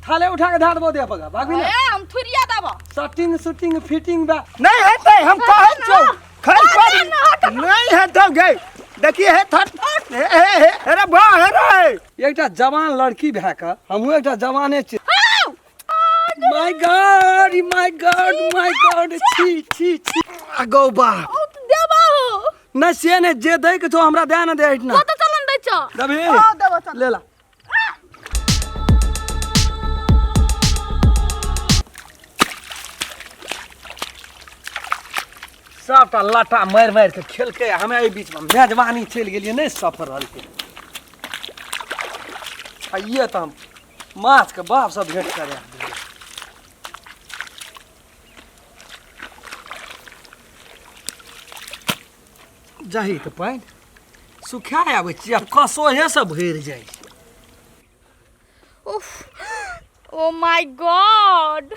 थाले उठा के धार दे पगा भागी ना हम थुरिया देबो शूटिंग शूटिंग फिटिंग बा नहीं हेतै हम कहै छौ नहीं हेतौ गे देखिए हे थट अरे बा रे एकटा जवान लड़की भए के हमहू एकटा जवाने छी माय गॉड छी छी छी गौ बा देबो न से ने जे दे के छौ हमरा दे न दे इतना तो चलन दै छ दबी देबो चल ले ला सबटा लाटा मार मार के खेलके हमे एहि बीच में मेजबानी चलि गेलिए नहीं सफर रहल के आइए त हम माछ के बाप सब भेंट करे जाही त पानि सुखा आबै छी अब कसोहे से भरि जाइ उफ ओ माय गॉड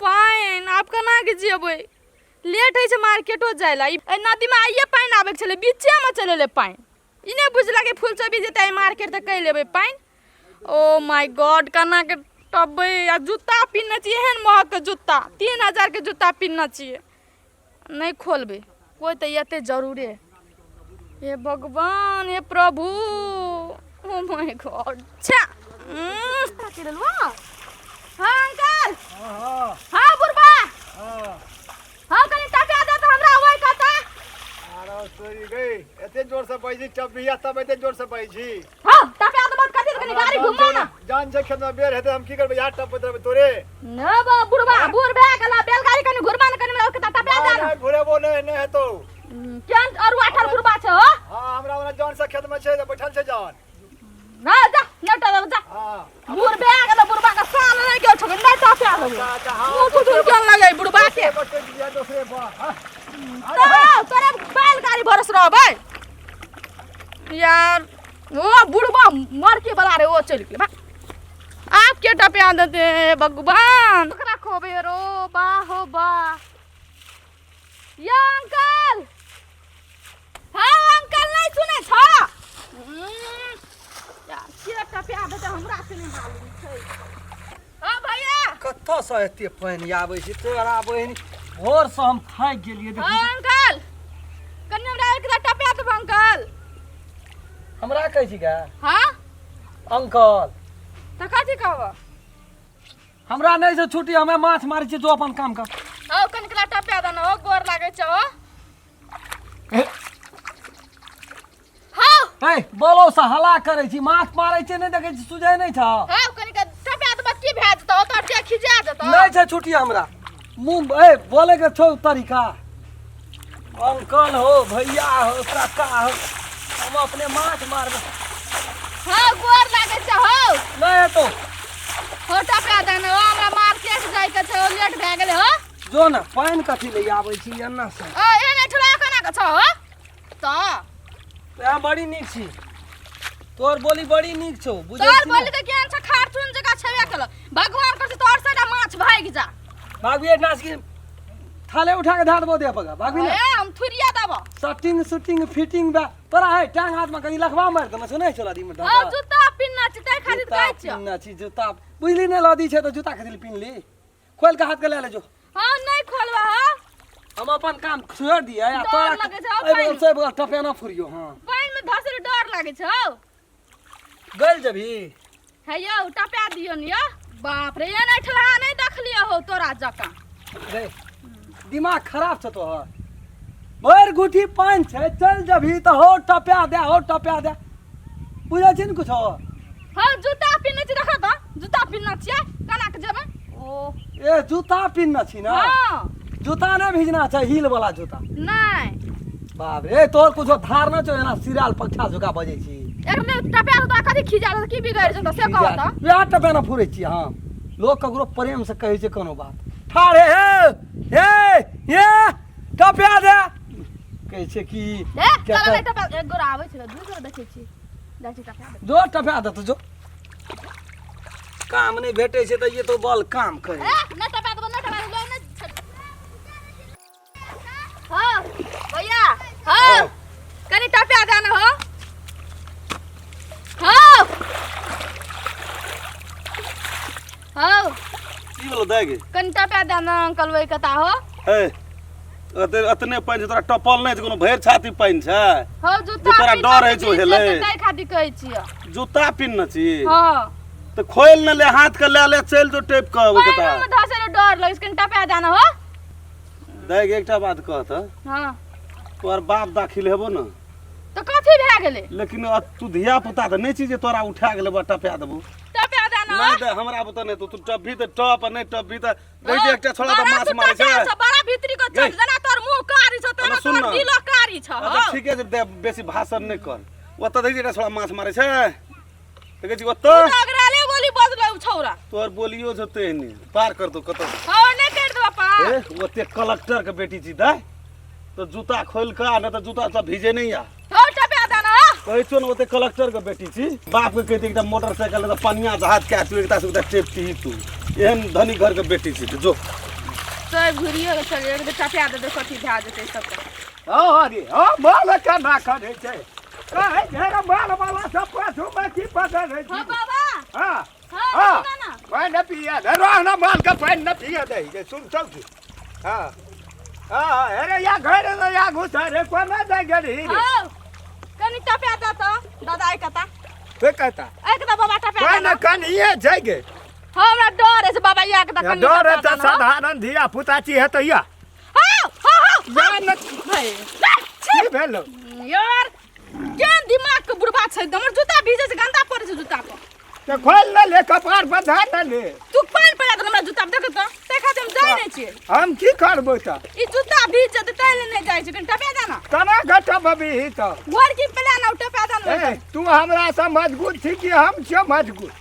पाइन आप केना के जेबै लेट है छै मार्केटो जायला ई नदी में आइए पाइन आबै के छले बीचे में चलेले पाइन ई नै बुझला के फूलचबी जेतै मार्केट त कै लेबै पाइन ओ माय गॉड केना के टबै आ जूता पिन्ने छी एहन महक के जूता 3000 के जूता पिन्ने छी नै खोलबै कोई त एते जरूरे हे भगवान हे प्रभु ओ माय गॉड छा केलवा हां अंकल हां बुरबा हां कनी टपा दे त हमरा होय कता अरे तोरी गई एते जोर से बजै चबिया तब एते जोर से बजै हां टपा दे मत कथि कनी गाड़ी घुमा ना जान से खेत में बेर हेते हम की करबै यार टप देबै तोरे न बा बुरबा बुर भे गेला बैलगाड़ी कनी घुरबा न कनी हमरा कता टपा दे ना घुरेबो नहीं हेतौ केन और वाटर बुरबा छ हो हां हमरा वाला जान से खेत में छै बैठल छै जान ना जा नेटा जा हां बुर भे गेला बुरबा का साल नै के छ नै टपा देबै हां तू केन लगे बुरबा के दूसरे बा तोरे बैलगाड़ी भरोस रहबै यार ओ बुढ़बा मर के बला रे ओ चल गेल बा आप के टपया देते भगवान ओकरा खोबे रो बा हो बा या अंकल हां अंकल नहीं सुने छ यार के टपया देते हमरा से नहीं मालूम छै हां भैया कत्ता से एते पानि आबै छै तोरा बहिन भोर से हम थाकि गेलिए हां अंकल कन्या हमरा एक टपया दे अंकल हमरा कहै छी का हां अंकल त कथि कहबो हमरा नहीं से छुट्टी हमें माछ मारै छी जो अपन काम कर औ कनकला टपया दन हो गोर लागे छ हो हां ए बोलो से हला करै छी माछ मारै छी नहीं देखै छी सुझै नहीं छ हां कनका टपया द की भए जतो त जे खिजा जतो नहीं छै छुट्टी हमरा मुंह ए बोले के छौ तरीका अंकल हो भैया हो काका हो हम अपने माछ मारबे हां गोर लागे छ हो नहीं तो हो टपया दन हो हमरा मार्केट जाय के छ लेट भए गेले हो जो ना पानि कथी ले आबै छी एन्ना से एने ठुला केना के छ हो त ते बड़ी नीक छी तोर बोली बड़ी नीक छौ बुझै छी तोर बोली त केन छ खारचून जगह छबे केल भगवान करते तोर से माछ भाग जा भागबी नाच के थाले उठा के धार दे पगा भागबी ना हम थुरिया देबो शूटिंग शूटिंग फिटिंग बा तोरा है टांग हाथ में कहीं लखवा मार दे सुनै छला दी में हां जूता पिन्ना छी तै खातिर कहै छी पिन्ना छी जूता बुझली ने लदी छै त जूता खातिर पिन ली खोल के हाथ के ले जो हां नहीं खोलवा हो हम अपन काम छोड़ दिया या तोरा लगे छ ए से बगल टपे ना फुरियो हां पानी में धसरे डर लागे छ गल जभी है यो टपा दियो न यो बाप रे एने ठला नहीं देखलियो हो तोरा जका रे दिमाग खराब छ तोहर भर गुठी पान छै चल जभी त हो टपया दे बुझै छी न कुछ हो हां जूता पिन्ने छी देखा त जूता पिन्ना छियै केना के जेबै ओ ए जूता पिन्ना छी ना हां जूता नहीं भेजना चाहिए हील वाला जूता नहीं बाप रे तोर कुछ धारणा छ एना सिराल पक्षा झुका बजै छी एक ने टपा तो कथि खिजा की बिगड़ जतो से कह त या टपे ना फुरै छी हां लोग ककरो प्रेम से कहै छै कोनो बात ठाड़े हे ये टपया दे कहै छै कि क्या कर टपा एक गोरा आबै छै दूसरा देखै छी जाय छी टपा जो टपया दे तो जो काम नहीं भेटे छै त ये तो बल काम करे ना टपा दो ना टपा लो ना हां भैया हां कनी टपा दे ना हो हां गेलो देगे कनी टपा देना अंकल वही कता हो हे अतने पाइन छै तोरा टपल नहीं छै कोनो भैर छाती पाइन छै हो जूता तोरा डर है छौ हेले तै खातिर कहै छियै जूता पिन्न छी हां तो खोल न ले हाथ के ले चल जो टेप कहबो कता पाइन में धसे डर लगे कनी टपा देना हो देगे एकटा बात कहत हां तोर बाप दाखिल हेबो न तो कथी भए गेलै लेकिन तू धिया पुता त नहीं छी जे तोरा उठा गेले बा टपा देबो टपा देना नहीं दे हमरा बता नहीं तू टप भी त टप नहीं टप भी त देखि एकटा छोड़ा त माछ मारे छै बड़ा भीतरी को चल जना तोर मुंह कारी छ तोर सुन न। दिल कारी छ अच्छा ठीक है जब बेसी भाषण नहीं कर ओत देखि एकटा छोड़ा माछ मारे छै देखे छी ओत अगराले बोली बजलै छौरा तोर बोलियो जते नहीं पार कर दो कत हो नहीं कर दो पापा ए ओते कलेक्टर के बेटी छी दा तो जूता खोल का न त जूता सब भिजे नहीं आ हो टपा देना कहै छो न ओते कलेक्टर के बेटी छी बाप के कहते एकटा मोटरसाइकिल त पनिया जहाज के तू एकटा से एकटा टेप ती तू एहन धनी घर के बेटी छी जो सब घुरियो चल एक टपा दे कथी भए जेतै सब अरे ओ बाल का ना करे छै कहे घेरा बाल वाला सब पाछू में की पकड़ है हां बाबा हां हां हां सुना ना पानी न पिया दे रहना बाल का पानी न पिया दे जे सुन सब हां हां अरे या घर न या घुस रे कोना दे गड़ी हां कनी टपा दे तो दादा आई कता पे कहता आई कता बाबा टपा कोई दे न कनिए जागे हमरा डर है से बाबा या कता कनी डर है तो साधारण धिया पुता छी है तो या हां हां जान भाई की भेलो यार केन दिमाग के बुढ़बा छै हमर जूता भीजे से गंदा पड़े छै जूता पर तो खोल न ले कपार पर धा न ले तू पानी पड़ा दे हमरा जूता देख त देखा हम जाय नै छी हम की करबो त ई जूता भीज जते तैले नै जाय छै कनी टपा दे ना तना घटा बबी ही तो घर की प्लान आउट टपा दे ना ए, तू हमरा से मजबूत थी कि हम छो मजबूत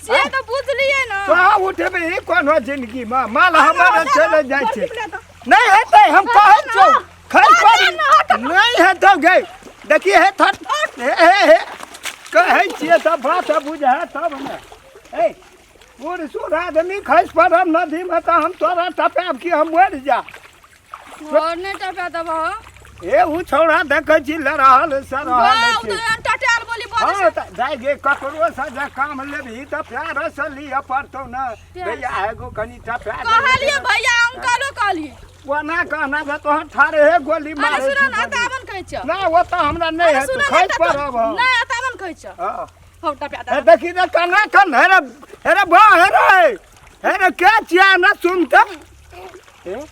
से तो बुझलिए ना तो उठबे ही कोनो जिंदगी में माल हमारा चले जाय छै घर की प्लान नहीं हेतै हम कहै छौ खैर हट पर ना, नहीं हेतौ गे देखिए हे थट हे कहै छियै त बात बुझा तब ने ए पूर सुर आदमी खैस पड़ब नदी में त हम तोरा टपाब कि हम मर जा घर नै टपा दबो ए उ छौड़ा देखै छी लड़हल सरहल वाह छै तो टटाल बोली बोल हाँ त जाय गे ककरो से जे काम लेबही त प्यार से लिया पड़तौ न भैया एगो कनी टपा कहलिए भैया अंकलो कहलिए वना कहना जे तोहर ठारे हे गोली अरे मारे सुन ना तावन कहै छ ना वो त हमरा नहीं है तू खैस पड़ब हम नै तावन कहै छ हाँ हो टपा ए दे देखी दे कना कन हेरे बा हेरे क्या चिया न सुनता ए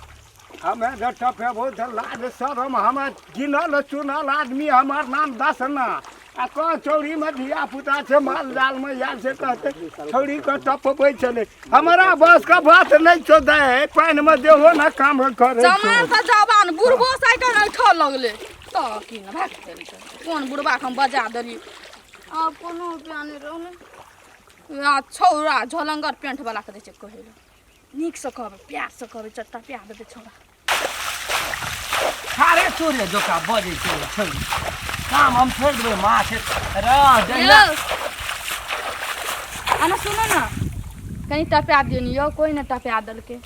हमें जे टपे बहुत लाज शरम हम गिनल चुनल आदमी हमार नाम दसना आ कह चौड़ी में धिया पुता से माल जाल में यार से कहते छौड़ी के टपबै चले हमारा बस का बात नहीं छो दे पानी में देहो ना काम करे जमान त जवान बुढ़बो साइकिल नै ठो लगले त की न भाग देली कोन बुढ़बा हम बजा देली आ कोनो प्याने रहले या छौरा झलंगर पेंट वाला के दै छै कहैले नीक से कहबे प्यार से कहबे चट्टा प्यार देबे छौरा खारे चोरे जोका बजे छै छोड़ी काम हम छोड़ देबै माछ रह यो आना सुनो ना कनी टपा दियनी यो कोई न टपा देलके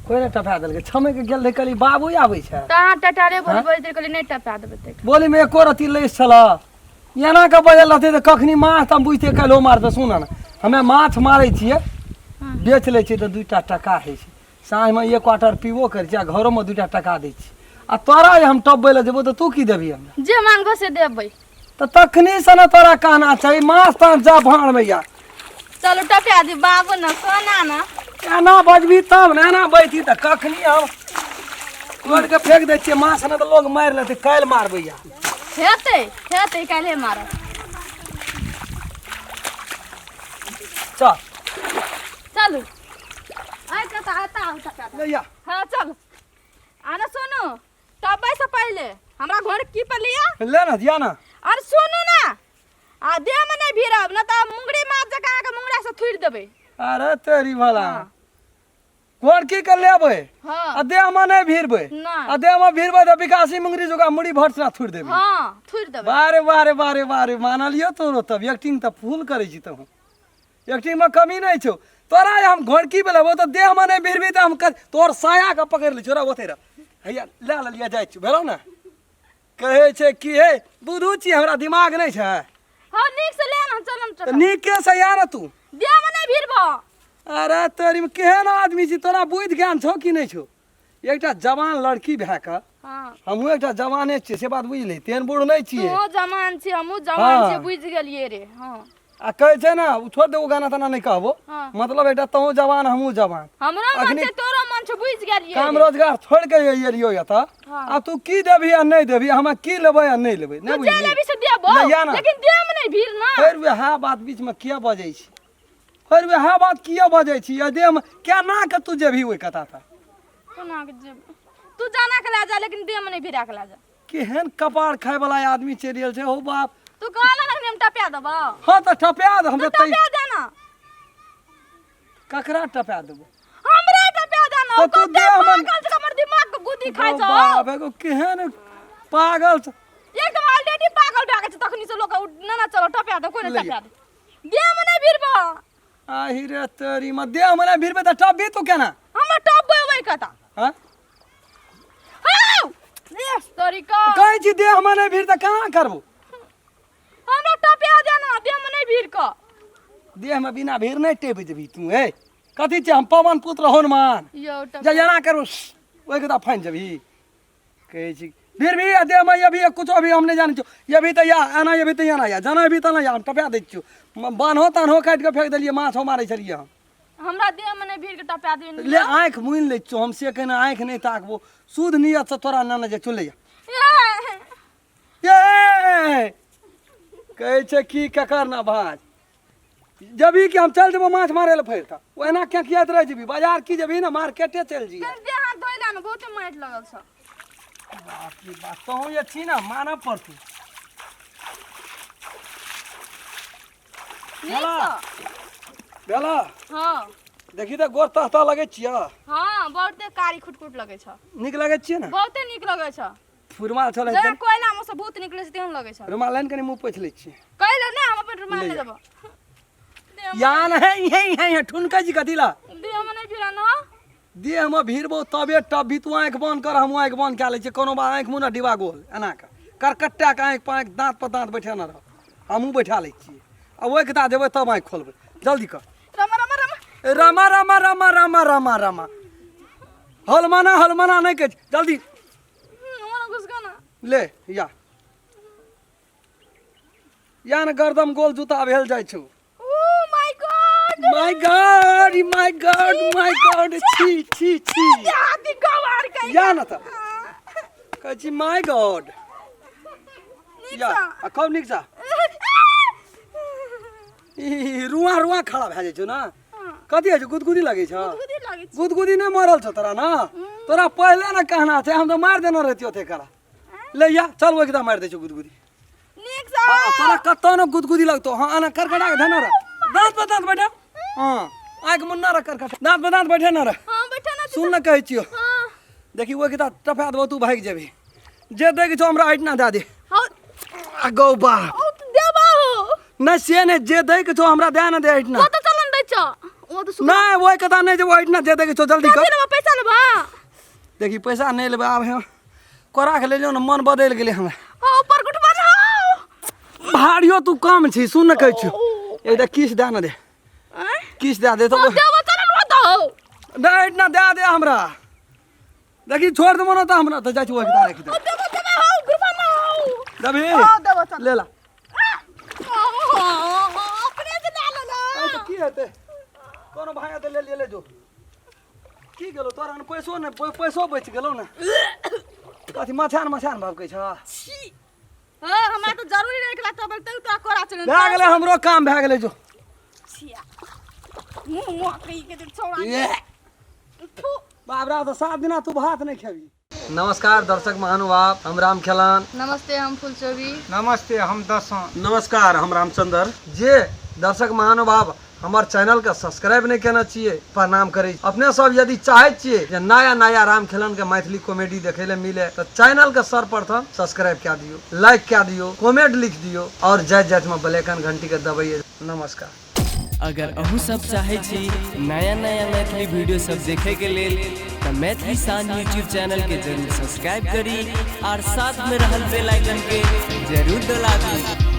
कोई ने टपा देलकै छमे के गेल रहे कली बाबू आबै छै तहाँ टटारे बोली बोली कली नहीं टपा देबे ते बोली में एको रति लेस छल एना के बजल रहते त कखनी माछ त हम बुझते काल्हि मार त सुन न हमे माछ मारै छियै बेच लै छियै त 2टा टका होइ छै साँझ में 1 क्वार्टर पीबो करै छियै आ घरो में 2टा टका दै छी आ तोरा जे हम टपबै ले जेबो त तू की देबी हमरा जे मांगो से देबै त तखनी से न तोरा कहना चाही माछ त जा भाड़ में या चलो टपा दी बाबू न सोना न एना बजबी तब ने एना बैठी त कखनी हम तोड़ के फेंक दै छियै माछ न त लोग मारि लेतै काल्हि मारबै या हेतै काल्हे मारब चल चलू आइ कता आता हम टपा दे ले या हां चल आना सुनो टपै से पहले हमरा घर की पर लिया ले न दिया न अरे सुनू ना आ देह में नहीं भिड़ब न त मुंगरी मार जका के मुंगरा से थुड़ देबै अरे तेरी भला कोन की कर लेबै हां आ देह में नहीं भिड़बै नहीं। आ देह में भिड़बै त विकासी मुंगरी जोगा मुड़ी भट से थुड़ देबै हां थुड़ देबै बारे बारे बारे बारे मानलियो तोरो तब एक्टिंग त फूल करै छी तहू एक्टिंग में कमी नहीं छौ तोरा हम घोड़की बेले वो तो देह में नहीं भिड़बी त हम तोर साया के पकड़ लै छोरा ओते रह हैया ले लिया जाइ छी भेलौ न कहै छै कि हे बुद्धू छी हमरा दिमाग नहीं छै हां नीक से ले ना चलम त नीक के से या न तू देह में नहीं भिड़बो अरे तोरी में केहन आदमी छी तोरा बुद्धि ज्ञान छौ कि नहीं छौ एकटा जवान लड़की भए कऽ हाँ हमहू एकटा जवाने छियै से बात बुझली तेहन बूढ़ नहीं छियै तू जवान छी हमहू जवान हाँ। छी बुझ गेलिए रे हाँ आ कहै छै ना उ छोड़ दे उ गाना तना नहीं कहबो हाँ। मतलब एकटा तहू जवान हमहू जवान हमरो मन अखनी- छै तोरो मन छै बुझ गेलिए काम रोजगार छोड़ के एलियो एतऽ हाँ। आ तू की देबही आ नहीं देबही हमे की लेबै आ नहीं लेबै नहीं तू जे बुझली लेबी से देबो नहीं या ना। लेकिन देह में नहीं भीड़ ना फिर वह बात बीच में किया बजै छी फिर वह बात किया बजै छी या देह में क्या ना के तू जेबही ओइ कथा था कोना के जेब तू जाना के ला जा लेकिन देह में नहीं भिड़ा के ला जा केहन कपाड़ खाय वाला आदमी चलि गेल छै हो बाप तू कहला ना कि हम टपा देबो हाँ तो टपा दे हम तू तै टपा दे ना ककरा टपा देबो हमरा टपा दे ना तो तू कते देह मन- पागल छै हमर दिमाग के गुदी खाइ ओ छौ बाप एगो केहन पागल छ एकदम ऑलरेडी पागल भए गेल छै तखनी से लोग ना ना चलो टपा दे कोई ले नहीं टपा दे देह में नहीं भिड़बो आही रे तेरी में देह मने भिड़बे त टपबी तू केना हम टपबो वही कता हां हां यस तरीका कहै छी देह मने भिड़ त कहां करबो हमरा टपा दे ना देह में नहीं भिड़ क देह में बिना भीड़ नहीं टेप जेबी तू ए कथी छै हम पवन पुत्र हनुमान यो टपा जा जना करू ओइ कता फाइन जेबी कहै छी फिर भी या देह में ये भी कुछ भी हम नहीं जाने छो ये भी तो या आना ये भी तो या ना या जाना भी तो ना या हम टपा दै छियो बान्हो तान्हो काट के फेंक देलिए माछ मारै छलिए हम हमरा देह में नहीं भिड़ के टपा दे ले आँख मुइन ले छो हम से कहना आँख नहीं ताकबो शुद्ध नियत से तोरा ना जे चले जा ये कहै छै की ककर ना भाज जबी कि हम चल जेबो माछ मारे ले फेर था ओना क्या कियात रह जेबी बाजार की जेबी ना मार्केटे चल जी देह हाथ धोइला ना बहुते माइट लगल छ बाप रे बाप तो ये छी ना मानव पड़तू नीक छ बेला हां देखी त गोर तहता लगे छिया हां बहुते कारी खुटखुट लगे छ निक लगे छिए ना बहुते नीक लगे छ फुरमाल चले जरा कोयला में से भूत निकले से तेहन लगे छ रुमाल लाइन कनी मुंह पोछ ले छिए कहले ने हम अपन रुमाल ले ले जा। देबो यान है यही ठुनका जी कथी ला देह में नहीं भिड़ा ना देह में भीड़बो तबे टब भी तू आँख बंद कर हम आँख बंद कए लै छियै कोनो बात आँख मुँह ना डिबा गोल एना के करकट्टा के आँख पाँख दाँत पर दाँत बैठे ना रह हमहूँ बैठा लै छियै आ ओहि कता जेबै तब आँख खोलबै जल्दी कर रमा रमा रमा रमा रमा रमा रमा रमा रमा हलमाना नहीं कह जल्दी हमरा घुस गना ले या न गर्दम गोल जूता भेल जाइ छौ oh my God my God छी छी छी हाथी गवार कहीं या न त कहै छी माय गॉड नीक या छ आ कब निक छ ई रुआ खड़ा भए जाइ छौ ना कथी होइ छै गुदगुदी लगै छ गुदी लागे छ गुदगुदी नहीं मरल छ तोरा ना तोरा पहले ना कहना छै हम तो मार देना रहतियो थे करा ले या चल वो एकदम मार दे छौ गुदगुदी नीक छ हाँ तोरा कतो न गुदगुदी लगतो हाँ आना करकटा के धना रे दांत पे दांत बैठा हाँ आग मुन्ना रे करकटा दांत पे दांत बैठे ना रे हां बैठा ना सुन न कहै छियो हां देखी वो किता टफा देबो तू भाग जेबी जे देख छो हमरा आइट ना दे दे हां आ गौ बा ओ तू देबा हो न से ने जे देख छो हमरा दे ना दे आइट ना वो तो चलन दै छ वो तो सुन नहीं वो कथा नहीं जे वो आइट ना दे देख छो जल्दी कर लेबा पैसा लेबा देखी पैसा नहीं लेबे आब हम कोरा के ले लियो न मन बदल गेले हमरा हां ऊपर गुट बनाओ भाड़ियो तू कम छी सुन न कहै छियो एकटा किस दे ना दे किस दे तो देबा चलन दो नहीं ना दे हमरा देखी छोड़ दे मनो तो हमरा तो जाची वो किता रखी दे देबा हो गुट बनाओ दबी हां देबा चल ले ला अपने से डालो ना आई तो की हेते कोनो भाई तो ले ले जो की गेलो तोरा न पैसो बच गेलो ना कथी मछान भाव कहै छ छी हां हमरा तो जरूरी नहीं केला तब तो कोरा चलन भए गेलै हमरो काम भए गेलै जो छिया मुंह कहीं के छोड़ा ये थू बाबरा तो 7 दिना तू भात नहीं खेबी नमस्कार दर्शक महानुभाव हम राम खेलान नमस्ते हम फुलचोरी नमस्ते हम दसों नमस्कार हम रामचंद्र जे दर्शक महानुभाव हमार चैनल के सब्सक्राइब नहीं करना चाहिए प्रणाम करे अपने सब यदि चाहे छिए जे नया राम खेलन के मैथिली कॉमेडी देखे ले मिले तो चैनल के सर्वप्रथम सब्सक्राइब क्या दियो लाइक क्या दियो कमेंट लिख दियो और जय में बेलैकन घंटी के दबाइए नमस्कार अगर अहू सब चाहे छी नया मैथिली वीडियो सब देखे के लेल तो मैथिली शान यूट्यूब चैनल के जरूर सब्सक्राइब करी और साथ में रहल बेल आइकन के जरूर दबा दी।